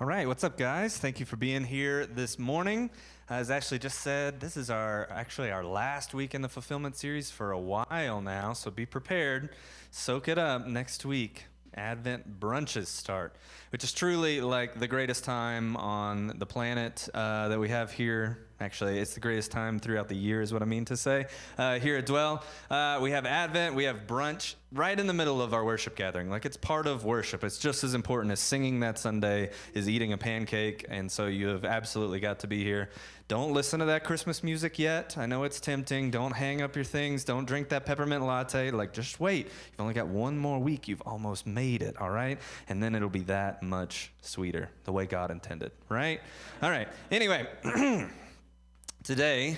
All right, what's up, guys? Thank you for being here this morning. As Ashley just said, this is our last week in the fulfillment series for a while now, so be prepared. Soak it up. Next week, Advent brunches start, which is truly like the greatest time on the planet that we have here. Actually, it's the greatest time throughout the year is what I mean to say. Here at Dwell, we have Advent, we have brunch right in the middle of our worship gathering. Like, it's part of worship. It's just as important as singing that Sunday is eating a pancake, and so you have absolutely got to be here. Don't listen to that Christmas music yet. I know it's tempting. Don't hang up your things. Don't drink that peppermint latte. Like, just wait. You've only got one more week. You've almost made it, all right? And then it'll be that much sweeter, the way God intended, right? All right. Anyway, today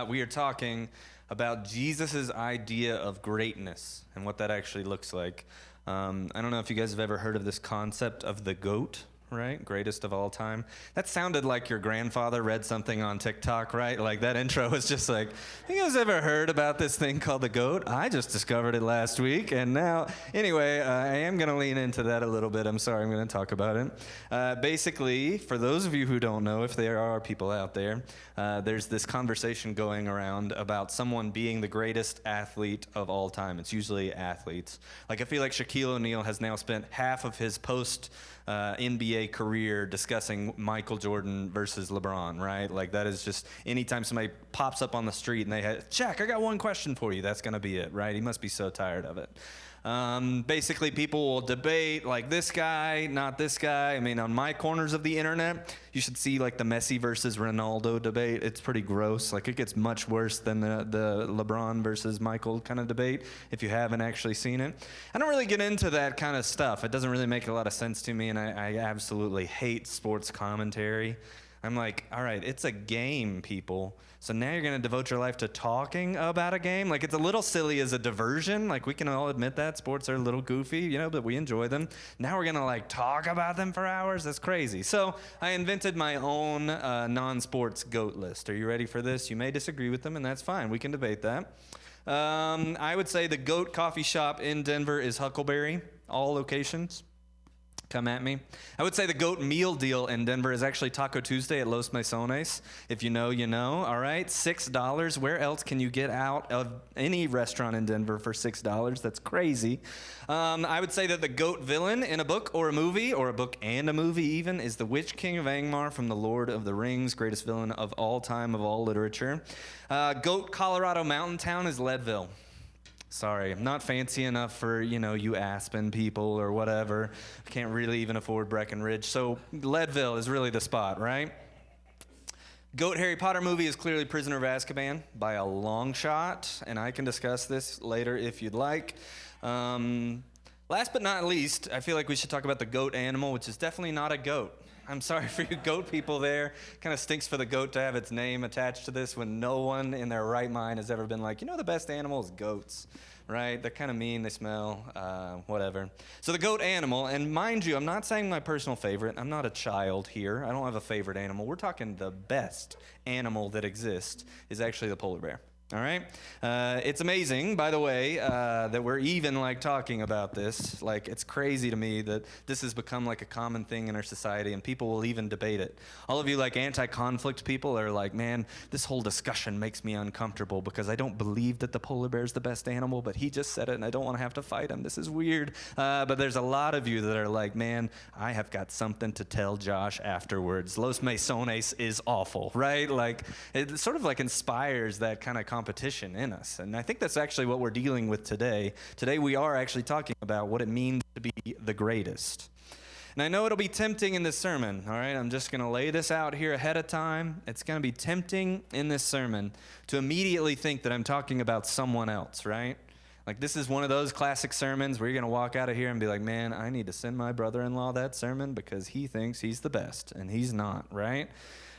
we are talking about Jesus' idea of greatness and what that actually looks like. I don't know if you guys have ever heard of this concept of the GOAT, right? Greatest of all time. That sounded like your grandfather read something on TikTok, right? Like, that intro was just like, you guys ever heard about this thing called the GOAT? I just discovered it last week, and now, anyway, I am going to lean into that a little bit. I'm sorry, I'm going to talk about it. Basically, for those of you who don't know, if there are people out there, there's this conversation going around about someone being the greatest athlete of all time. It's usually athletes. Like, I feel like Shaquille O'Neal has now spent half of his NBA career discussing Michael Jordan versus LeBron, right? Like, that is just, anytime somebody pops up on the street and they have, Shaq, I got one question for you, that's going to be it, right? He must be so tired of it. Basically, people will debate, like, this guy, not this guy. I mean, on my corners of the internet, you should see, like, the Messi versus Ronaldo debate. It's pretty gross. Like, it gets much worse than the LeBron versus Michael kind of debate, if you haven't actually seen it. I don't really get into that kind of stuff. It doesn't really make a lot of sense to me, and I absolutely hate sports commentary. I'm like, all right, it's a game, people. So now you're going to devote your life to talking about a game? Like, it's a little silly as a diversion. Like, we can all admit that. Sports are a little goofy, but we enjoy them. Now we're going to, like, talk about them for hours? That's crazy. So I invented my own non-sports GOAT list. Are you ready for this? You may disagree with them, and that's fine. We can debate that. I would say the GOAT coffee shop in Denver is Huckleberry, all locations. Come at me. I would say the GOAT meal deal in Denver is actually Taco Tuesday at Los Mesones. If you know, you know. All right, $6. Where else can you get out of any restaurant in Denver for $6? That's crazy. I would say that the GOAT villain in a book or a movie, or a book and a movie even, is the Witch King of Angmar from The Lord of the Rings, greatest villain of all time, of all literature. GOAT Colorado mountain town is Leadville. Sorry, I'm not fancy enough for, you Aspen people or whatever. I can't really even afford Breckenridge. So Leadville is really the spot, right? GOAT Harry Potter movie is clearly Prisoner of Azkaban by a long shot, and I can discuss this later if you'd like. Last but not least, I feel like we should talk about the GOAT animal, which is definitely not a goat. I'm sorry for you goat people there. Kind of stinks for the goat to have its name attached to this when no one in their right mind has ever been like, the best animal is goats, right? They're kind of mean, they smell, whatever. So the GOAT animal, and mind you, I'm not saying my personal favorite. I'm not a child here. I don't have a favorite animal. We're talking the best animal that exists is actually the polar bear. All right? It's amazing, by the way, that we're even, talking about this. Like, it's crazy to me that this has become, a common thing in our society, and people will even debate it. All of you, anti-conflict people are like, man, this whole discussion makes me uncomfortable because I don't believe that the polar bear is the best animal, but he just said it, and I don't want to have to fight him. This is weird. But there's a lot of you that are like, man, I have got something to tell Josh afterwards. Los Mesones is awful, right? It sort of, inspires that kind of competition in us. And I think that's actually what we're dealing with today. Today we are actually talking about what it means to be the greatest. And I know it'll be tempting in this sermon, all right? I'm just going to lay this out here ahead of time. It's going to be tempting in this sermon to immediately think that I'm talking about someone else, right? This is one of those classic sermons where you're going to walk out of here and be like, man, I need to send my brother-in-law that sermon because he thinks he's the best, and he's not, right?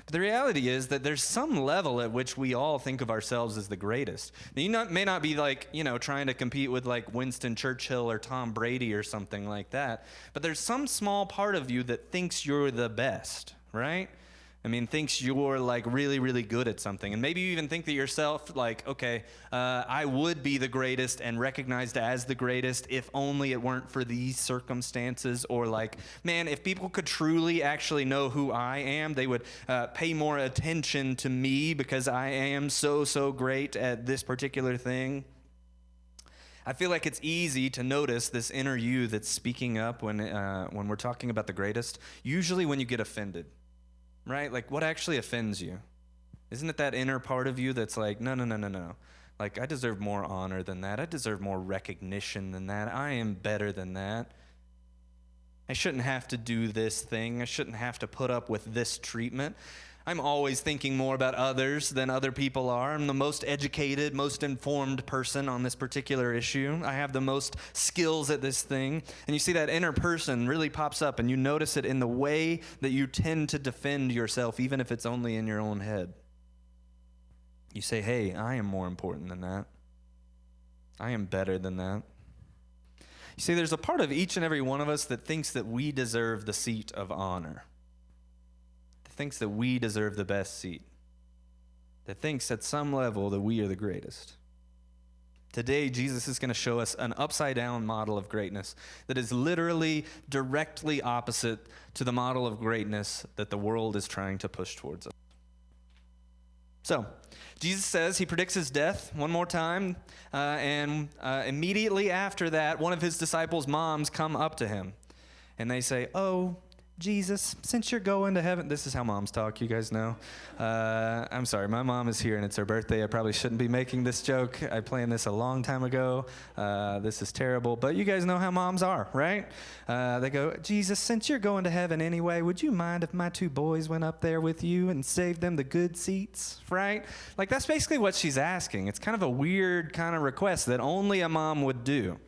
But the reality is that there's some level at which we all think of ourselves as the greatest. Now, you may not be trying to compete with Winston Churchill or Tom Brady or something like that, but there's some small part of you that thinks you're the best, right? I mean, thinks you're like really, really good at something. And maybe you even think that yourself like, okay, I would be the greatest and recognized as the greatest if only it weren't for these circumstances. Or like, man, if people could truly actually know who I am, they would pay more attention to me because I am so, so great at this particular thing. I feel like it's easy to notice this inner you that's speaking up when we're talking about the greatest, usually when you get offended. Right? Like, what actually offends you? Isn't it that inner part of you that's like, no, no, no, no, no. Like, I deserve more honor than that. I deserve more recognition than that. I am better than that. I shouldn't have to do this thing. I shouldn't have to put up with this treatment. I'm always thinking more about others than other people are. I'm the most educated, most informed person on this particular issue. I have the most skills at this thing. And you see that inner person really pops up, and you notice it in the way that you tend to defend yourself, even if it's only in your own head. You say, hey, I am more important than that. I am better than that. You see, there's a part of each and every one of us that thinks that we deserve the seat of honor. Thinks that we deserve the best seat, that thinks at some level that we are the greatest. Today, Jesus is going to show us an upside-down model of greatness that is literally directly opposite to the model of greatness that the world is trying to push towards us. So, Jesus says he predicts his death one more time, and immediately after that, one of his disciples' moms come up to him, and they say, "Oh, Jesus, since you're going to heaven," this is how moms talk, you guys know. I'm sorry, my mom is here and it's her birthday. I probably shouldn't be making this joke. I planned this a long time ago. This is terrible, but you guys know how moms are, right? They go, "Jesus, since you're going to heaven anyway, would you mind if my 2 boys went up there with you and saved them the good seats," right? Like, that's basically what she's asking. It's kind of a weird kind of request that only a mom would do.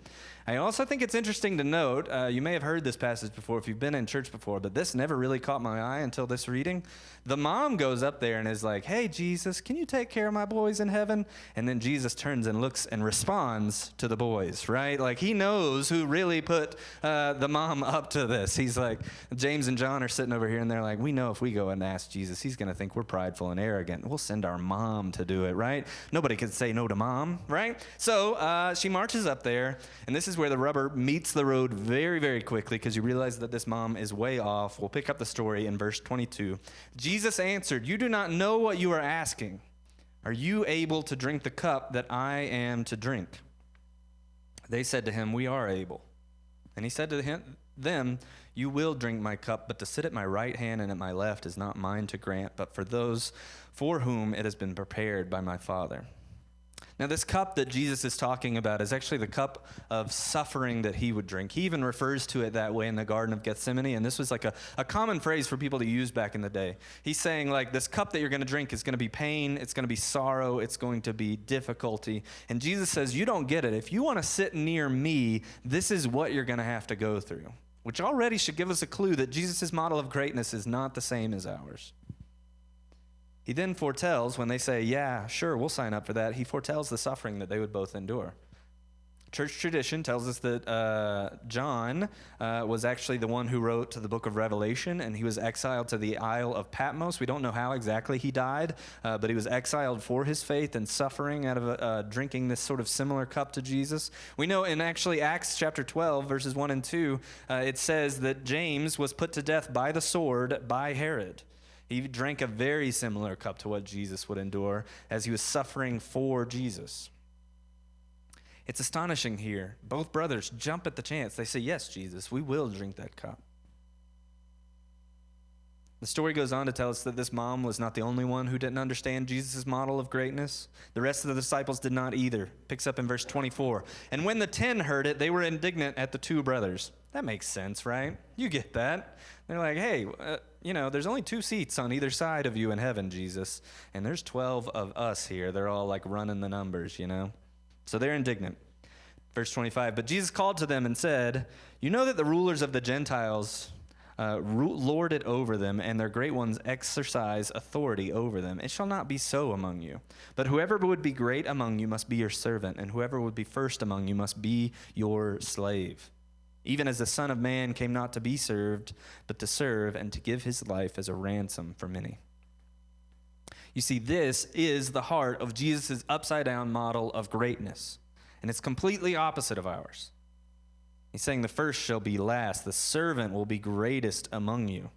I also think it's interesting to note, you may have heard this passage before if you've been in church before, but this never really caught my eye until this reading. The mom goes up there and is like, "Hey, Jesus, can you take care of my boys in heaven?" And then Jesus turns and looks and responds to the boys, right? Like, he knows who really put the mom up to this. He's like, James and John are sitting over here and they're like, "We know if we go and ask Jesus, he's going to think we're prideful and arrogant. We'll send our mom to do it," right? Nobody could say no to mom, right? So she marches up there, and this is where the rubber meets the road very, very quickly, because you realize that this mom is way off. We'll pick up the story in verse 22. Jesus answered, "You do not know what you are asking. Are you able to drink the cup that I am to drink?" They said to him, "We are able." And he said to them, "You will drink my cup, but to sit at my right hand and at my left is not mine to grant, but for those for whom it has been prepared by my Father." Now, this cup that Jesus is talking about is actually the cup of suffering that he would drink. He even refers to it that way in the Garden of Gethsemane, and this was like a common phrase for people to use back in the day. He's saying, like, this cup that you're going to drink is going to be pain, it's going to be sorrow, it's going to be difficulty. And Jesus says, you don't get it. If you want to sit near me, this is what you're going to have to go through, which already should give us a clue that Jesus' model of greatness is not the same as ours. He then foretells, when they say, "Yeah, sure, we'll sign up for that," he foretells the suffering that they would both endure. Church tradition tells us that John was actually the one who wrote the book of Revelation, and he was exiled to the Isle of Patmos. We don't know how exactly he died, but he was exiled for his faith and suffering out of drinking this sort of similar cup to Jesus. We know in actually Acts chapter 12, verses 1 and 2, it says that James was put to death by the sword by Herod. He drank a very similar cup to what Jesus would endure as he was suffering for Jesus. It's astonishing here. Both brothers jump at the chance. They say, "Yes, Jesus, we will drink that cup." The story goes on to tell us that this mom was not the only one who didn't understand Jesus' model of greatness. The rest of the disciples did not either. Picks up in verse 24. "And when the 10 heard it, they were indignant at the 2 brothers." That makes sense, right? You get that. They're like, "Hey, there's only 2 seats on either side of you in heaven, Jesus. And there's 12 of us here." They're all like running the numbers, So they're indignant. Verse 25, "But Jesus called to them and said, 'You know that the rulers of the Gentiles lord it over them, and their great ones exercise authority over them. It shall not be so among you. But whoever would be great among you must be your servant, and whoever would be first among you must be your slave. Even as the Son of Man came not to be served, but to serve, and to give his life as a ransom for many.'" You see, this is the heart of Jesus' upside-down model of greatness, and it's completely opposite of ours. He's saying the first shall be last, the servant will be greatest among you.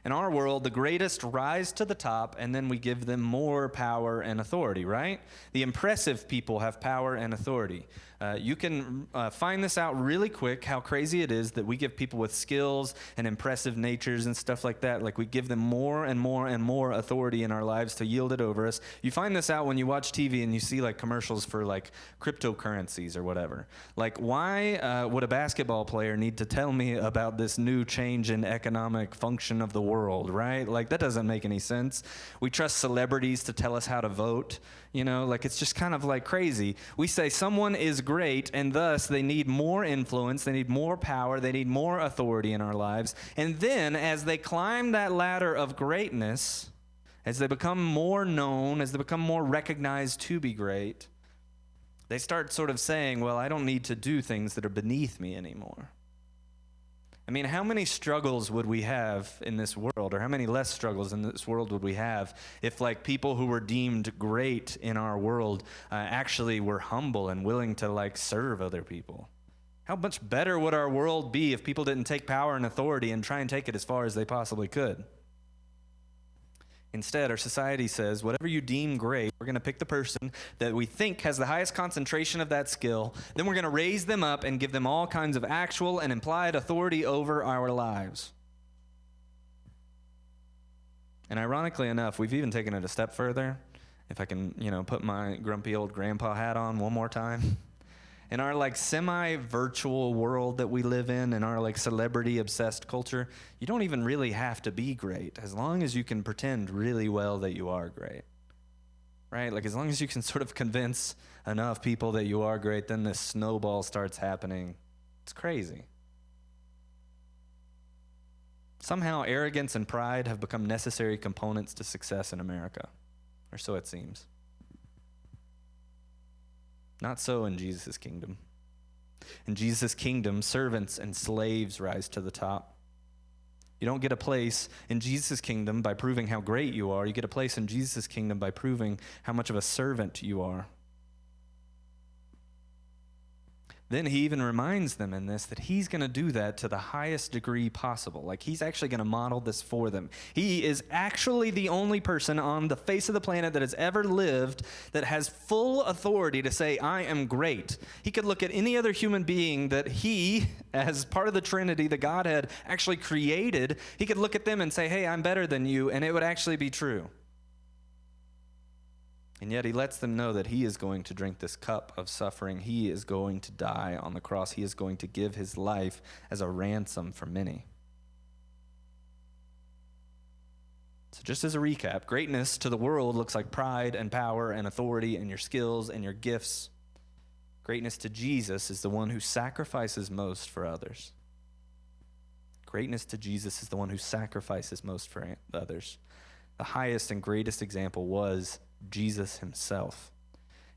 In our world, the greatest rise to the top, and then we give them more power and authority, right? The impressive people have power and authority. You can find this out really quick, how crazy it is that we give people with skills and impressive natures and stuff like that, like we give them more and more and more authority in our lives to yield it over us. You find this out when you watch TV and you see like commercials for like cryptocurrencies or whatever. Like, why would a basketball player need to tell me about this new change in economic function of the world, right? Like, that doesn't make any sense. We trust celebrities to tell us how to vote, you know, like it's just kind of like crazy. We say someone is great, and thus they need more influence, they need more power, they need more authority in our lives. And then as they climb that ladder of greatness, as they become more known, as they become more recognized to be great, they start sort of saying, well, I don't need to do things that are beneath me anymore. I mean, how many struggles would we have in this world, or how many less struggles in this world would we have if, like, people who were deemed great in our world actually were humble and willing to, like, serve other people? How much better would our world be if people didn't take power and authority and try and take it as far as they possibly could? Instead, our society says, whatever you deem great, we're going to pick the person that we think has the highest concentration of that skill. Then we're going to raise them up and give them all kinds of actual and implied authority over our lives. And ironically enough, we've even taken it a step further. If I can, put my grumpy old grandpa hat on one more time. In our like semi-virtual world that we live in our like celebrity-obsessed culture, you don't even really have to be great as long as you can pretend really well that you are great, right? Like as long as you can sort of convince enough people that you are great, then this snowball starts happening. It's crazy. Somehow arrogance and pride have become necessary components to success in America, or so it seems. Not so in Jesus' kingdom. In Jesus' kingdom, servants and slaves rise to the top. You don't get a place in Jesus' kingdom by proving how great you are. You get a place in Jesus' kingdom by proving how much of a servant you are. Then he even reminds them in this that he's going to do that to the highest degree possible. Like he's actually going to model this for them. He is actually the only person on the face of the planet that has ever lived that has full authority to say, I am great. He could look at any other human being that he, as part of the Trinity, the Godhead, actually created. He could look at them and say, hey, I'm better than you, and it would actually be true. And yet he lets them know that he is going to drink this cup of suffering. He is going to die on the cross. He is going to give his life as a ransom for many. So just as a recap, greatness to the world looks like pride and power and authority and your skills and your gifts. Greatness to Jesus is the one who sacrifices most for others. Greatness to Jesus is the one who sacrifices most for others. The highest and greatest example was Jesus himself.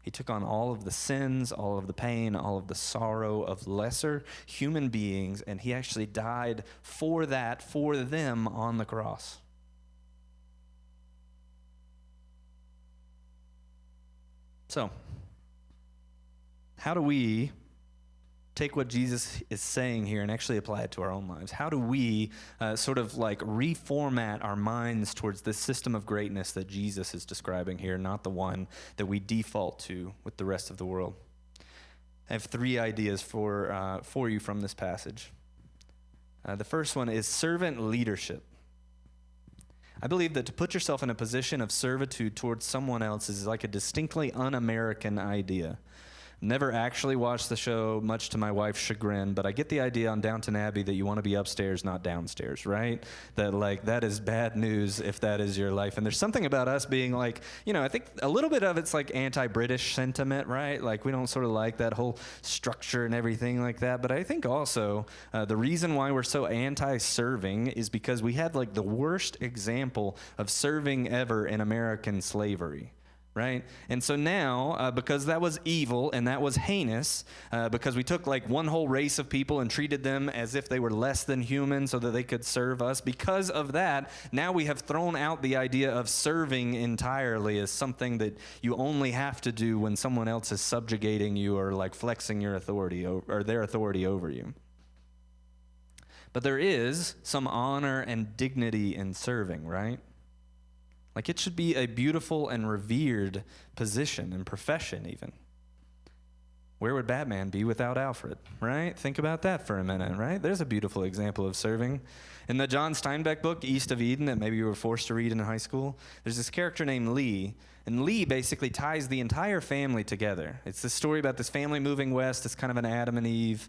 He took on all of the sins, all of the pain, all of the sorrow of lesser human beings, and he actually died for that, for them on the cross. So, how do we take what Jesus is saying here and actually apply it to our own lives? How do we sort of like reformat our minds towards this system of greatness that Jesus is describing here, not the one that we default to with the rest of the world? I have 3 ideas for you from this passage. The first one is servant leadership. I believe that to put yourself in a position of servitude towards someone else is like a distinctly un-American idea. Never actually watched the show, much to my wife's chagrin, but I get the idea on Downton Abbey that you want to be upstairs, not downstairs, right? That is bad news if that is your life. And there's something about us being like, I think a little bit of it's like anti-British sentiment, right? Like we don't sort of like that whole structure and everything like that. But I think also the reason why we're so anti-serving is because we had like the worst example of serving ever in American slavery. right? And so now, because that was evil and that was heinous, because we took like one whole race of people and treated them as if they were less than human so that they could serve us, because of that, now we have thrown out the idea of serving entirely as something that you only have to do when someone else is subjugating you or like flexing your authority or their authority over you. But there is some honor and dignity in serving, right? Like it should be a beautiful and revered position and profession even. Where would Batman be without Alfred, right? Think about that for a minute, right? There's a beautiful example of serving. In the John Steinbeck book, East of Eden, that maybe you were forced to read in high school, there's this character named Lee, and Lee basically ties the entire family together. It's this story about this family moving west. It's kind of an Adam and Eve,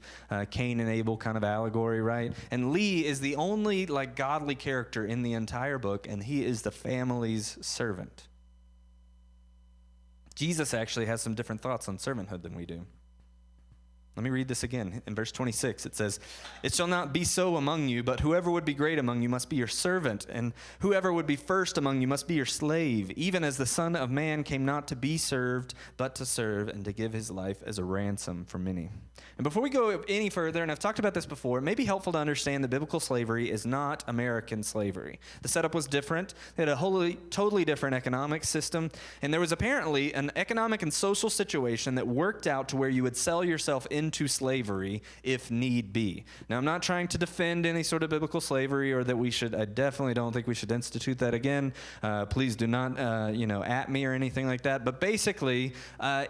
Cain and Abel kind of allegory, right? And Lee is the only like godly character in the entire book, and he is the family's servant. Jesus actually has some different thoughts on servanthood than we do. Let me read this again. In verse 26, it says, "It shall not be so among you, but whoever would be great among you must be your servant, and whoever would be first among you must be your slave, even as the Son of Man came not to be served, but to serve, and to give his life as a ransom for many." And before we go any further, and I've talked about this before, it may be helpful to understand that biblical slavery is not American slavery. The setup was different. They had a totally different economic system, and there was apparently an economic and social situation that worked out to where you would sell yourself into slavery if need be. Now, I'm not trying to defend any sort of biblical slavery or that we should, I definitely don't think we should institute that again. Please do not, at me or anything like that. But basically,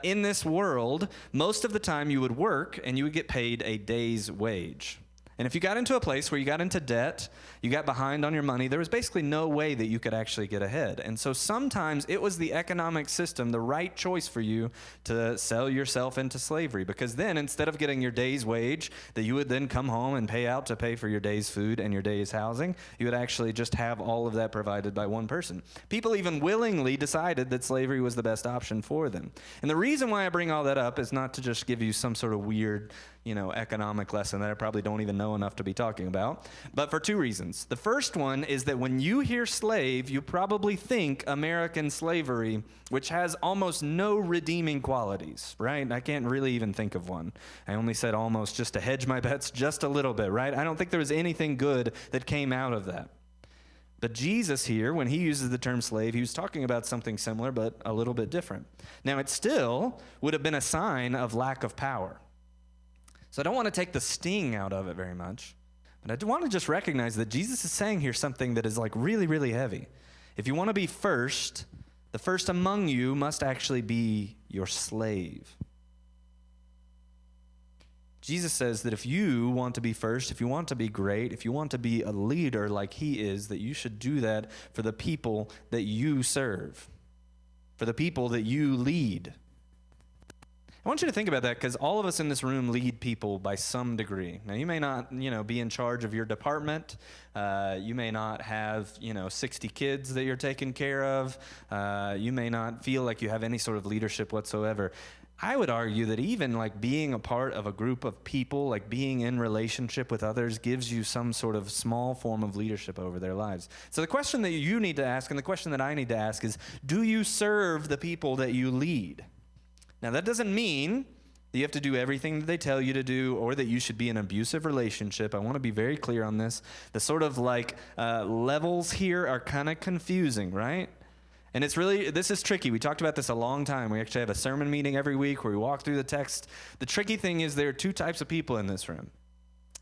in this world, most of the time you would work and you would get paid a day's wage. And if you got into a place where you got into debt, you got behind on your money, there was basically no way that you could actually get ahead. And so sometimes it was the economic system, the right choice for you to sell yourself into slavery. Because then instead of getting your day's wage that you would then come home and pay out to pay for your day's food and your day's housing, you would actually just have all of that provided by one person. People even willingly decided that slavery was the best option for them. And the reason why I bring all that up is not to just give you some sort of weird economic lesson that I probably don't even know enough to be talking about, but for two reasons. The first one is that when you hear slave, you probably think American slavery, which has almost no redeeming qualities, right? I can't really even think of one. I only said almost just to hedge my bets just a little bit, right? I don't think there was anything good that came out of that. But Jesus here, when he uses the term slave, he was talking about something similar, but a little bit different. Now, it still would have been a sign of lack of power. So I don't want to take the sting out of it very much, but I do want to just recognize that Jesus is saying here something that is like really, really heavy. If you want to be first, the first among you must actually be your slave. Jesus says that if you want to be first, if you want to be great, if you want to be a leader like he is, that you should do that for the people that you serve, for the people that you lead. I want you to think about that because all of us in this room lead people by some degree. Now, you may not, be in charge of your department. You may not have, 60 kids that you're taking care of. You may not feel like you have any sort of leadership whatsoever. I would argue that even like being a part of a group of people, like being in relationship with others, gives you some sort of small form of leadership over their lives. So the question that you need to ask and the question that I need to ask is, do you serve the people that you lead? Now, that doesn't mean that you have to do everything that they tell you to do or that you should be in an abusive relationship. I want to be very clear on this. The sort of levels here are kind of confusing, right? And this is tricky. We talked about this a long time. We actually have a sermon meeting every week where we walk through the text. The tricky thing is there are two types of people in this room.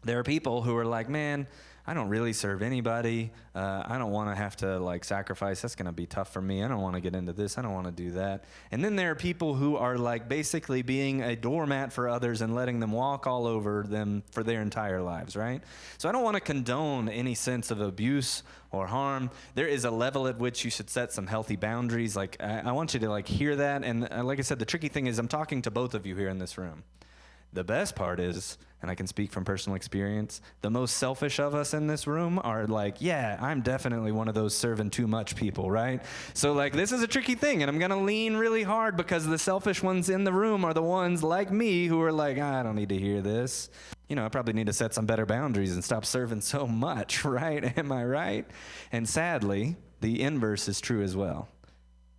There are people who are like, man, I don't really serve anybody. I don't want to have to sacrifice. That's going to be tough for me. I don't want to get into this. I don't want to do that. And then there are people who are basically being a doormat for others and letting them walk all over them for their entire lives, right? So I don't want to condone any sense of abuse or harm. There is a level at which you should set some healthy boundaries. I want you to hear that. And like I said, the tricky thing is I'm talking to both of you here in this room. The best part is, and I can speak from personal experience, the most selfish of us in this room are yeah, I'm definitely one of those serving too much people, right? So this is a tricky thing, and I'm going to lean really hard because the selfish ones in the room are the ones like me who are I don't need to hear this. I probably need to set some better boundaries and stop serving so much, right? Am I right? And sadly, the inverse is true as well.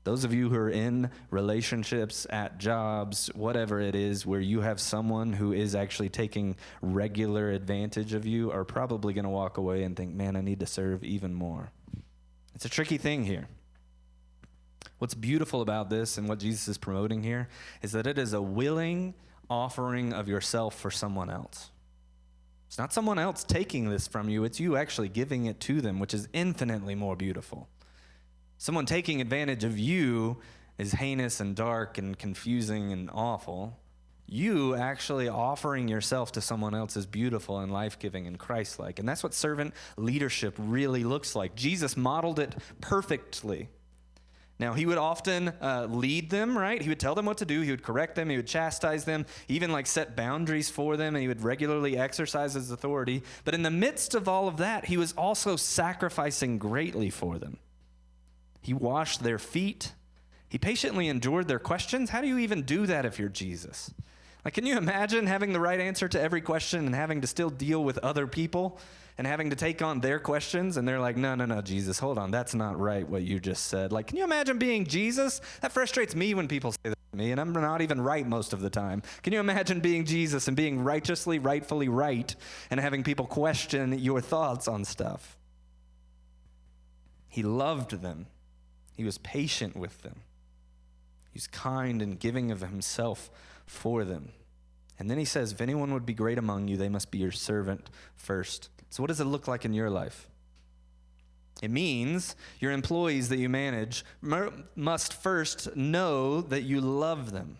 Those of you who are in relationships, at jobs, whatever it is, where you have someone who is actually taking regular advantage of you are probably going to walk away and think, man, I need to serve even more. It's a tricky thing here. What's beautiful about this and what Jesus is promoting here is that it is a willing offering of yourself for someone else. It's not someone else taking this from you, it's you actually giving it to them, which is infinitely more beautiful. Someone taking advantage of you is heinous and dark and confusing and awful. You actually offering yourself to someone else is beautiful and life-giving and Christ-like. And that's what servant leadership really looks like. Jesus modeled it perfectly. Now, he would often lead them, right? He would tell them what to do. He would correct them. He would chastise them, even like set boundaries for them, and he would regularly exercise his authority. But in the midst of all of that, he was also sacrificing greatly for them. He washed their feet. He patiently endured their questions. How do you even do that if you're Jesus? Like, can you imagine having the right answer to every question and having to still deal with other people and having to take on their questions? And they're like, no, Jesus, hold on. That's not right what you just said. Like, can you imagine being Jesus? That frustrates me when people say that to me, and I'm not even right most of the time. Can you imagine being Jesus and being rightfully right, and having people question your thoughts on stuff? He loved them. He was patient with them. He was kind and giving of himself for them. And then he says, if anyone would be great among you, they must be your servant first. So what does it look like in your life? It means your employees that you manage must first know that you love them.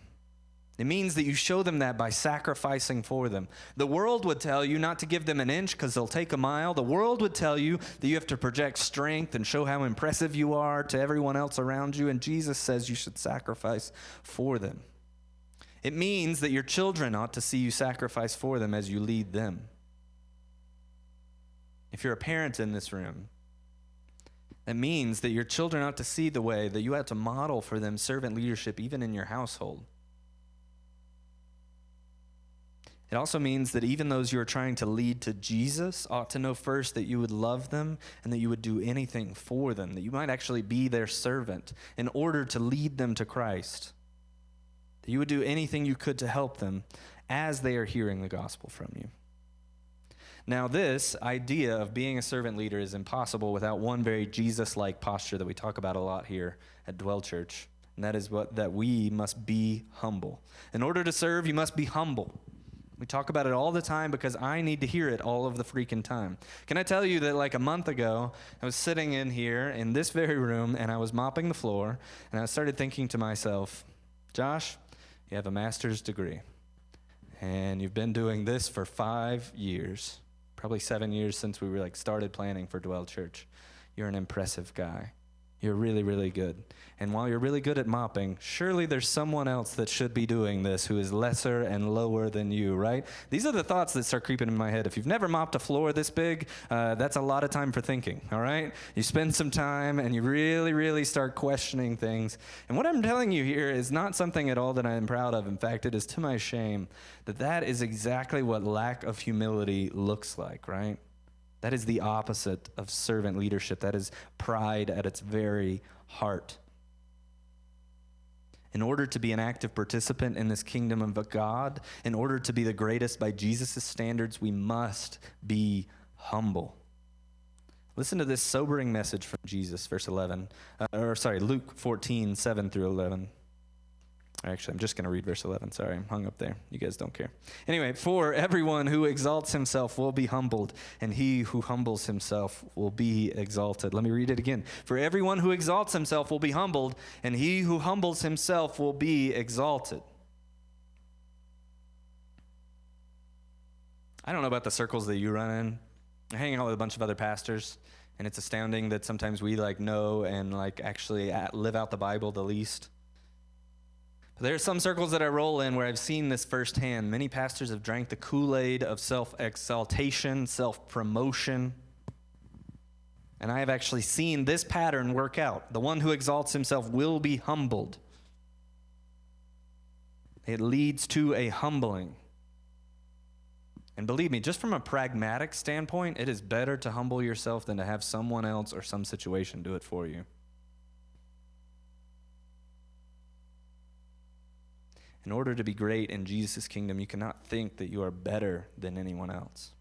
It means that you show them that by sacrificing for them. The world would tell you not to give them an inch because they'll take a mile. The world would tell you that you have to project strength and show how impressive you are to everyone else around you. And Jesus says you should sacrifice for them. It means that your children ought to see you sacrifice for them as you lead them. If you're a parent in this room, that means that your children ought to see the way that you have to model for them servant leadership even in your household. It also means that even those you are trying to lead to Jesus ought to know first that you would love them and that you would do anything for them, that you might actually be their servant in order to lead them to Christ, that you would do anything you could to help them as they are hearing the gospel from you. Now, this idea of being a servant leader is impossible without one very Jesus-like posture that we talk about a lot here at Dwell Church, and that is that we must be humble. In order to serve, you must be humble. We talk about it all the time because I need to hear it all of the freaking time. Can I tell you that like a month ago, I was sitting in here in this very room and I was mopping the floor and I started thinking to myself, Josh, you have a master's degree and you've been doing this for 5 years, probably 7 years since we were started planning for Dwell Church. You're an impressive guy. You're really, really good. And while you're really good at mopping, surely there's someone else that should be doing this who is lesser and lower than you, right? These are the thoughts that start creeping in my head. If you've never mopped a floor this big, that's a lot of time for thinking, all right? You spend some time and you really, really start questioning things. And what I'm telling you here is not something at all that I am proud of. In fact, it is to my shame that is exactly what lack of humility looks like, right? That is the opposite of servant leadership. That is pride at its very heart. In order to be an active participant in this kingdom of God, in order to be the greatest by Jesus' standards, we must be humble. Listen to this sobering message from Jesus, Luke 14, 7 through 11. Actually, I'm just going to read verse 11. Sorry, I'm hung up there. You guys don't care. Anyway, for everyone who exalts himself will be humbled, and he who humbles himself will be exalted. Let me read it again. For everyone who exalts himself will be humbled, and he who humbles himself will be exalted. I don't know about the circles that you run in. I hang out with a bunch of other pastors, and it's astounding that sometimes we know and actually live out the Bible the least. There are some circles that I roll in where I've seen this firsthand. Many pastors have drank the Kool-Aid of self-exaltation, self-promotion. And I have actually seen this pattern work out. The one who exalts himself will be humbled. It leads to a humbling. And believe me, just from a pragmatic standpoint, it is better to humble yourself than to have someone else or some situation do it for you. In order to be great in Jesus' kingdom, you cannot think that you are better than anyone else.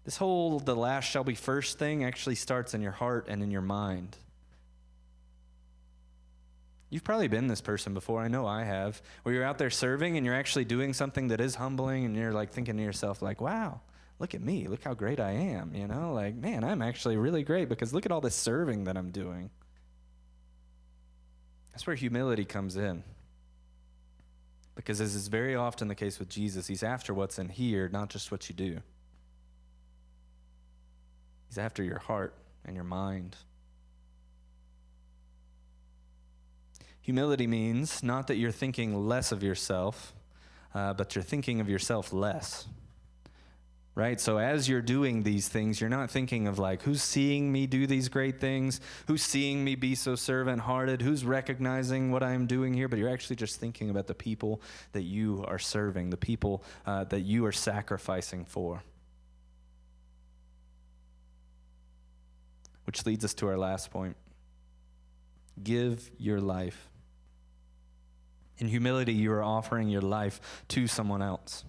This whole the last shall be first thing actually starts in your heart and in your mind. You've probably been this person before, I know I have, where you're out there serving and you're actually doing something that is humbling and you're like thinking to yourself like, wow, look at me, look how great I am, you know? Like, man, I'm actually really great because look at all this serving that I'm doing. That's where humility comes in. Because as is very often the case with Jesus, he's after what's in here, not just what you do. He's after your heart and your mind. Humility means not that you're thinking less of yourself, but you're thinking of yourself less. Right? So as you're doing these things, you're not thinking of like, who's seeing me do these great things? Who's seeing me be so servant-hearted? Who's recognizing what I'm doing here? But you're actually just thinking about the people that you are serving, the people that you are sacrificing for. Which leads us to our last point. Give your life. In humility, you are offering your life to someone else.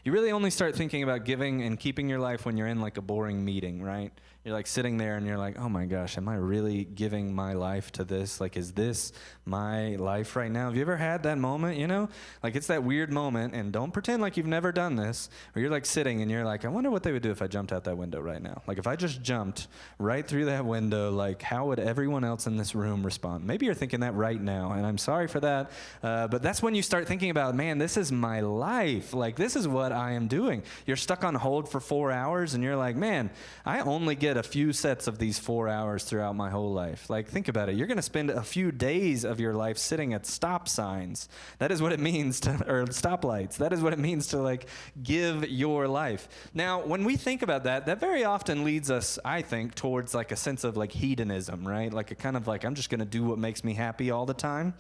You really only start thinking about giving and keeping your life when you're in like a boring meeting, right? You're like sitting there and you're like, oh my gosh, am I really giving my life to this? Like, is this my life right now? Have you ever had that moment, you know? Like, it's that weird moment, and don't pretend like you've never done this, where you're like sitting and you're like, I wonder what they would do if I jumped out that window right now. Like, if I just jumped right through that window, like, how would everyone else in this room respond? Maybe you're thinking that right now, and I'm sorry for that, but that's when you start thinking about, man, this is my life. Like, this is what I am doing. You're stuck on hold for 4 hours, and you're like, man, I only get a few sets of these 4 hours throughout my whole life. Like, think about it. You're going to spend a few days of your life sitting at stop signs. That is what it means to, or stoplights. That is what it means to, like, give your life. Now, when we think about that, that very often leads us, I think, towards, like, a sense of, like, hedonism, right? Like, a kind of, like, I'm just going to do what makes me happy all the time.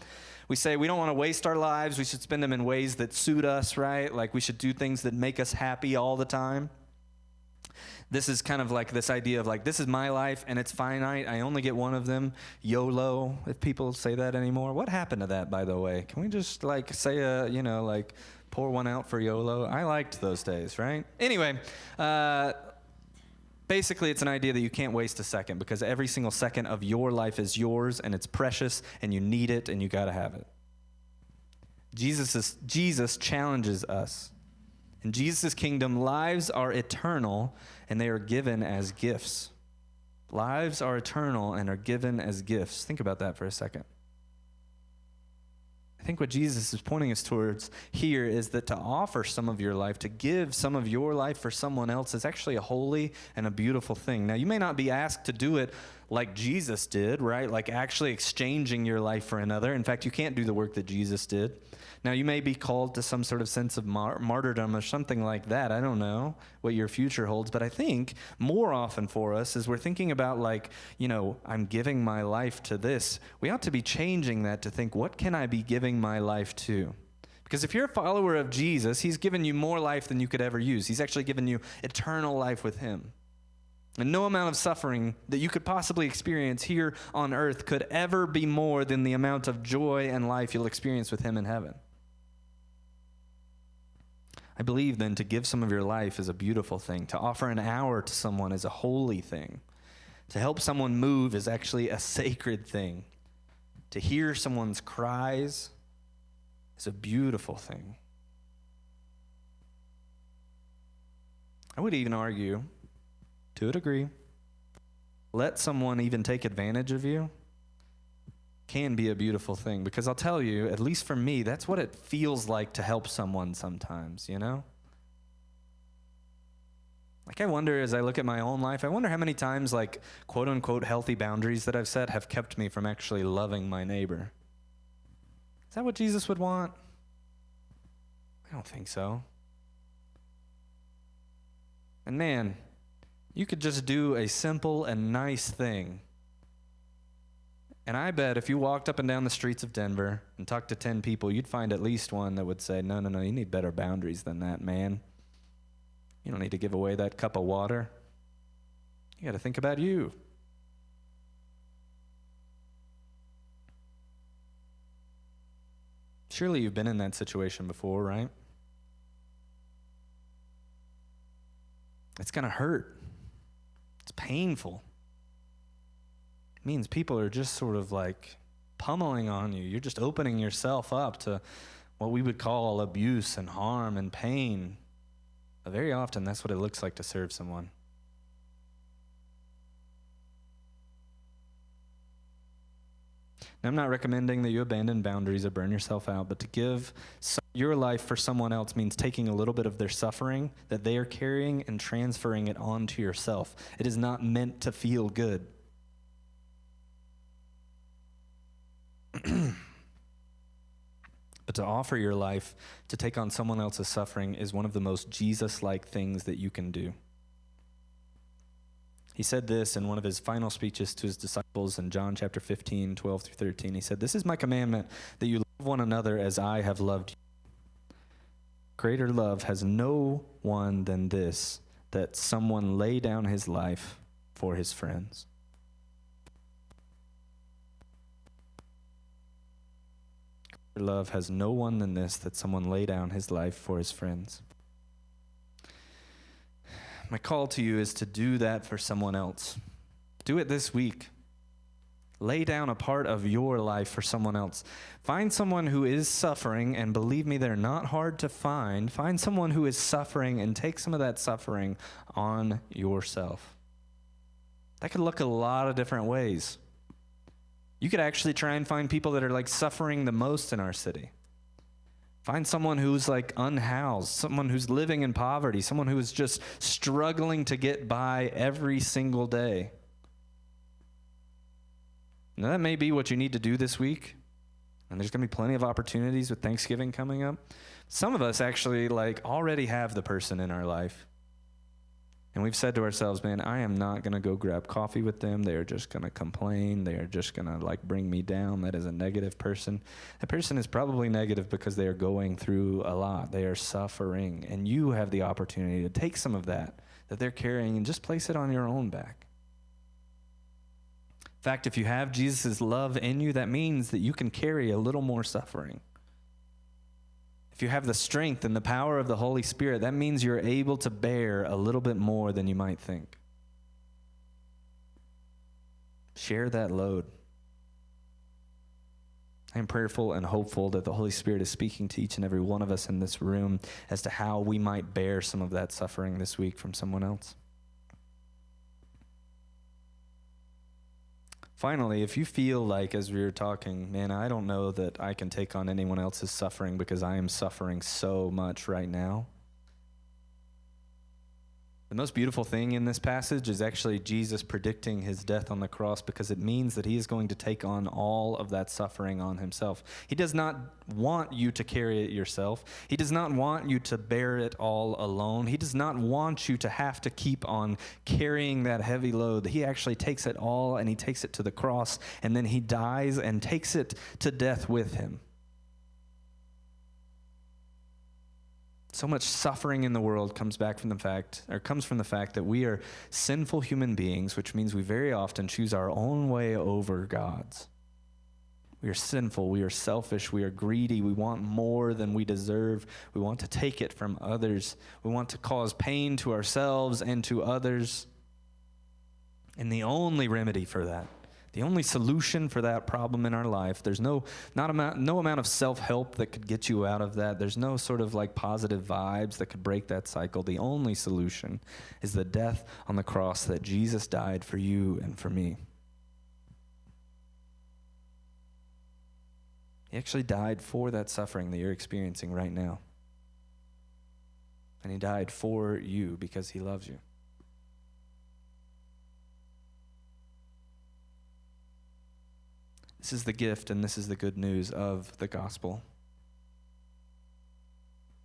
We say we don't want to waste our lives. We should spend them in ways that suit us, right? Like, we should do things that make us happy all the time. This is kind of like this idea of like, this is my life and it's finite. I only get one of them. YOLO, if people say that anymore. What happened to that, by the way? Can we just like say like pour one out for YOLO? I liked those days, right? Anyway, basically it's an idea that you can't waste a second because every single second of your life is yours and it's precious and you need it and you got to have it. Jesus challenges us. In Jesus' kingdom, lives are eternal, and they are given as gifts. Lives are eternal and are given as gifts. Think about that for a second. I think what Jesus is pointing us towards here is that to offer some of your life, to give some of your life for someone else is actually a holy and a beautiful thing. Now, you may not be asked to do it like Jesus did, right? Like actually exchanging your life for another. In fact, you can't do the work that Jesus did. Now, you may be called to some sort of sense of martyrdom or something like that. I don't know what your future holds, but I think more often for us as we're thinking about like, I'm giving my life to this, we ought to be changing that to think, what can I be giving my life to? Because if you're a follower of Jesus, he's given you more life than you could ever use. He's actually given you eternal life with him. And no amount of suffering that you could possibly experience here on earth could ever be more than the amount of joy and life you'll experience with him in heaven. I believe then to give some of your life is a beautiful thing. To offer an hour to someone is a holy thing. To help someone move is actually a sacred thing. To hear someone's cries is a beautiful thing. I would even argue, to a degree, let someone even take advantage of you can be a beautiful thing. Because I'll tell you, at least for me, that's what it feels like to help someone sometimes, Like I wonder, as I look at my own life, I wonder how many times like quote unquote healthy boundaries that I've set have kept me from actually loving my neighbor. Is that what Jesus would want? I don't think so. And man, you could just do a simple and nice thing. And I bet if you walked up and down the streets of Denver and talked to 10 people, you'd find at least one that would say, no, you need better boundaries than that, man. You don't need to give away that cup of water. You got to think about you. Surely you've been in that situation before, right? It's going to hurt. It's painful. It means people are just sort of like pummeling on you. You're just opening yourself up to what we would call abuse and harm and pain. But very often, that's what it looks like to serve someone. Now, I'm not recommending that you abandon boundaries or burn yourself out, but to give your life for someone else means taking a little bit of their suffering that they are carrying and transferring it onto yourself. It is not meant to feel good. But to offer your life to take on someone else's suffering is one of the most Jesus-like things that you can do. He said this in one of his final speeches to his disciples in John chapter 15, 12 through 13. He said, "This is my commandment, that you love one another as I have loved you. Greater love has no one than this, that someone lay down his life for his friends." Greater love has no one than this, that someone lay down his life for his friends. My call to you is to do that for someone else. Do it this week. Lay down a part of your life for someone else. Find someone who is suffering, and believe me, they're not hard to find. Find someone who is suffering and take some of that suffering on yourself. That could look a lot of different ways. You could actually try and find people that are like suffering the most in our city. Find someone who's like unhoused, someone who's living in poverty, someone who is just struggling to get by every single day. Now, that may be what you need to do this week, and there's going to be plenty of opportunities with Thanksgiving coming up. Some of us actually like already have the person in our life, and we've said to ourselves, man, I am not going to go grab coffee with them. They are just going to complain. They are just going to like bring me down. That is a negative person. That person is probably negative because they are going through a lot. They are suffering, and you have the opportunity to take some of that they're carrying and just place it on your own back. In fact, if you have Jesus' love in you, that means that you can carry a little more suffering. If you have the strength and the power of the Holy Spirit, that means you're able to bear a little bit more than you might think. Share that load. I am prayerful and hopeful that the Holy Spirit is speaking to each and every one of us in this room as to how we might bear some of that suffering this week from someone else. Finally, if you feel like, as we were talking, man, I don't know that I can take on anyone else's suffering because I am suffering so much right now. The most beautiful thing in this passage is actually Jesus predicting his death on the cross, because it means that he is going to take on all of that suffering on himself. He does not want you to carry it yourself. He does not want you to bear it all alone. He does not want you to have to keep on carrying that heavy load. He actually takes it all, and he takes it to the cross, and then he dies and takes it to death with him. So much suffering in the world comes from the fact that we are sinful human beings, which means we very often choose our own way over God's. We are sinful, we are selfish, we are greedy, we want more than we deserve, we want to take it from others, we want to cause pain to ourselves and to others. And the only remedy for that, the only solution for that problem in our life, there's no amount of self-help that could get you out of that. There's no sort of like positive vibes that could break that cycle. The only solution is the death on the cross, that Jesus died for you and for me. He actually died for that suffering that you're experiencing right now. And he died for you because he loves you. This is the gift, and this is the good news of the gospel.